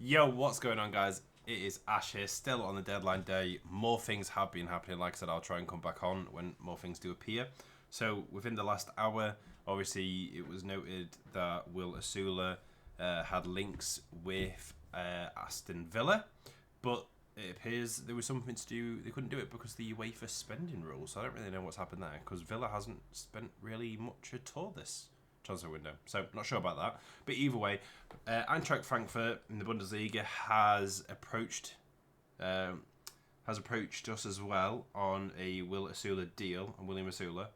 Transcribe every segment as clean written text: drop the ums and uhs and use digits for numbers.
Yo, what's going on, guys? It is Ash here, still on the deadline day. More things have been happening. Like I said, I'll try and come back on when more things do appear. So, within the last hour, obviously, it was noted that Will Asula had links with Aston Villa, but it appears there was something to do. They couldn't do it because of the UEFA spending rules. So I don't really know what's happened there because Villa hasn't spent really much at all this transfer window. So not sure about that. But either way, Eintracht Frankfurt in the Bundesliga has approached us as well on a Will Asula deal, and William Asula,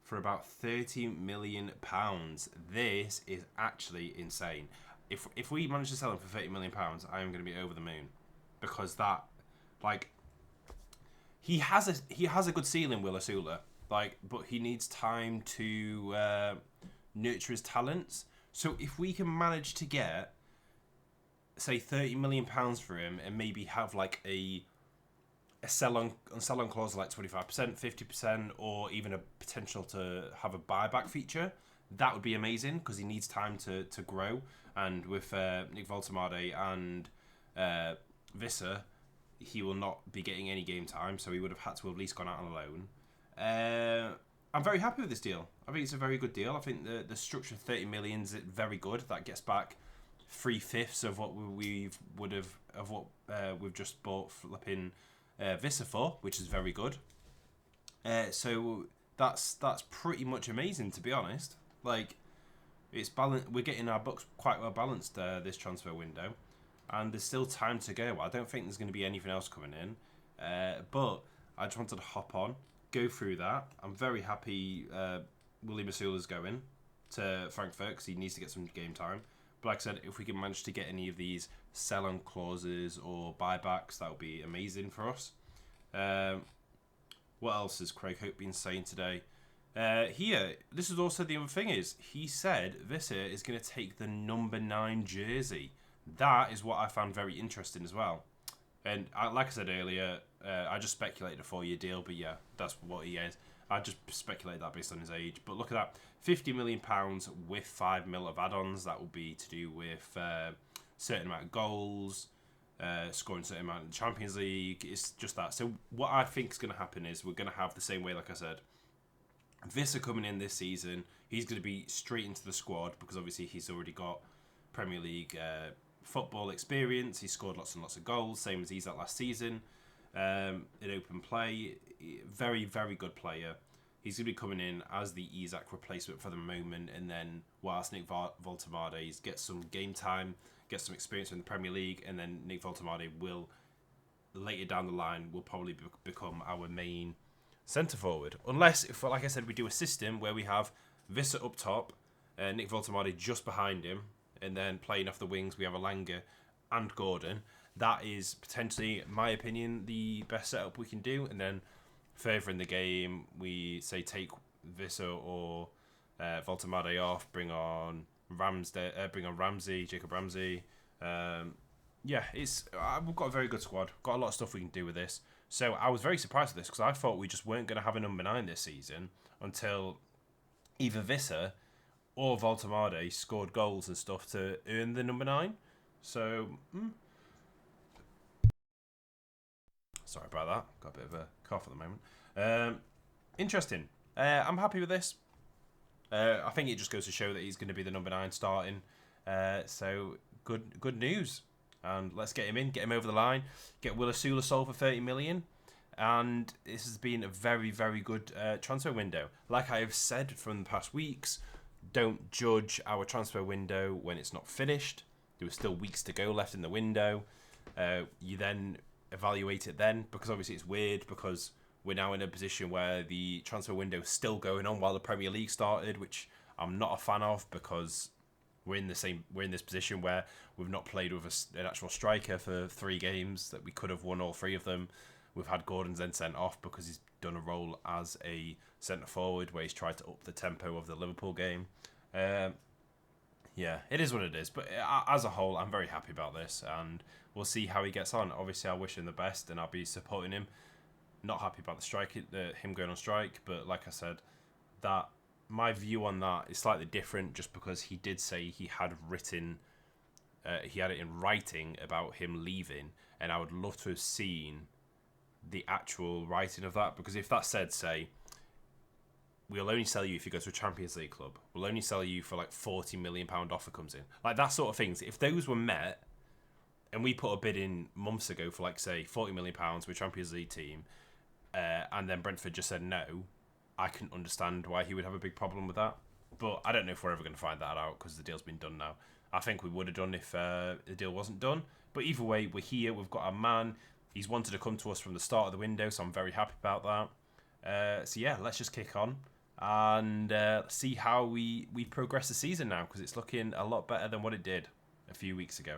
for about £30 million. This is actually insane. If we manage to sell him for £30 million, I am going to be over the moon, because that, like, he has a good ceiling, Will Asula, but he needs time to nurture his talents. So if we can manage to get, say, £30 million for him, and maybe have like a sell on clause like 25%, 50%, or even a potential to have a buyback feature, that would be amazing, because he needs time to grow. And with Nick Voltemade and Wissa, he will not be getting any game time, so he would have had to have at least gone out on loan. I'm very happy with this deal. I think it's a very good deal. I think the structure of 30 million is very good. That gets back 3/5 of what we've just bought flipping Wissa for, which is very good. So that's pretty much amazing, to be honest. Like, it's balanced. We're getting our books quite well balanced this transfer window, and there's still time to go. I don't think there's going to be anything else coming in, but I just wanted to hop on, go through that. I'm very happy William Asula's going to Frankfurt because he needs to get some game time. But like I said, if we can manage to get any of these sell-on clauses or buybacks, that would be amazing for us. What else has Craig Hope been saying today? Here, this is also the other thing, is he said Wissa is going to take the number 9 jersey. That is what I found very interesting as well. And like I said earlier, I just speculated a 4-year deal, but yeah, that's what he is. I just speculated that based on his age. But look at that, £50 million with 5 mil of add-ons. That will be to do with certain amount of goals, scoring a certain amount in the Champions League. It's just that. So what I think is going to happen is we're going to have the same way, like I said. Wissa coming in this season, he's going to be straight into the squad, because obviously he's already got Premier League football experience. He scored lots and lots of goals, same as he's at last season. In open play, very, very good player. He's going to be coming in as the Isak replacement for the moment, and then whilst Nick Voltemade gets some game time, gets some experience in the Premier League, and then Nick Voltemade will, later down the line, will probably become our main centre forward. Unless, if, like I said, we do a system where we have Wissa up top, Nick Voltemade just behind him, and then playing off the wings we have Alanga and Gordon. That is potentially, in my opinion, the best setup we can do. And then further in the game, we say take Wissa or Voltemade off, bring on Ramsey, Jacob Ramsey. Yeah, we've got a very good squad. Got a lot of stuff we can do with this. So I was very surprised with this, because I thought we just weren't going to have a number 9 this season until either Wissa or Voltemade scored goals and stuff to earn the number 9. So, sorry about that. Got a bit of a cough at the moment. Interesting. I'm happy with this. I think it just goes to show that he's going to be the number 9 starting. So good news. And let's get him in, get him over the line, get Will Asula sold for 30 million. And this has been a very, very good transfer window. Like I have said from the past weeks, don't judge our transfer window when it's not finished. There were still weeks to go left in the window. You then evaluate it then, because obviously it's weird, because we're now in a position where the transfer window is still going on while the Premier League started, which I'm not a fan of, because we're in this position where we've not played with an actual striker for 3 games that we could have won all 3 of them. We've had Gordon then sent off because he's done a role as a centre forward where he's tried to up the tempo of the Liverpool game. Yeah, it is what it is. But as a whole, I'm very happy about this, and we'll see how he gets on. Obviously, I wish him the best, and I'll be supporting him. Not happy about the strike, him going on strike, but like I said, that my view on that is slightly different, just because he did say he had written he had it in writing about him leaving, and I would love to have seen the actual writing of that, because if that said, say, we'll only sell you if you go to a Champions League club, we'll only sell you for like £40 million offer comes in, like that sort of things, if those were met, and we put a bid in months ago for like, say, £40 million with a Champions League team, and then Brentford just said no, I can understand why he would have a big problem with that. But I don't know if we're ever going to find that out, because the deal's been done now. I think we would have done if the deal wasn't done. But either way, we're here. We've got a man. He's wanted to come to us from the start of the window, so I'm very happy about that. So yeah, let's just kick on and see how we progress the season now, because it's looking a lot better than what it did a few weeks ago.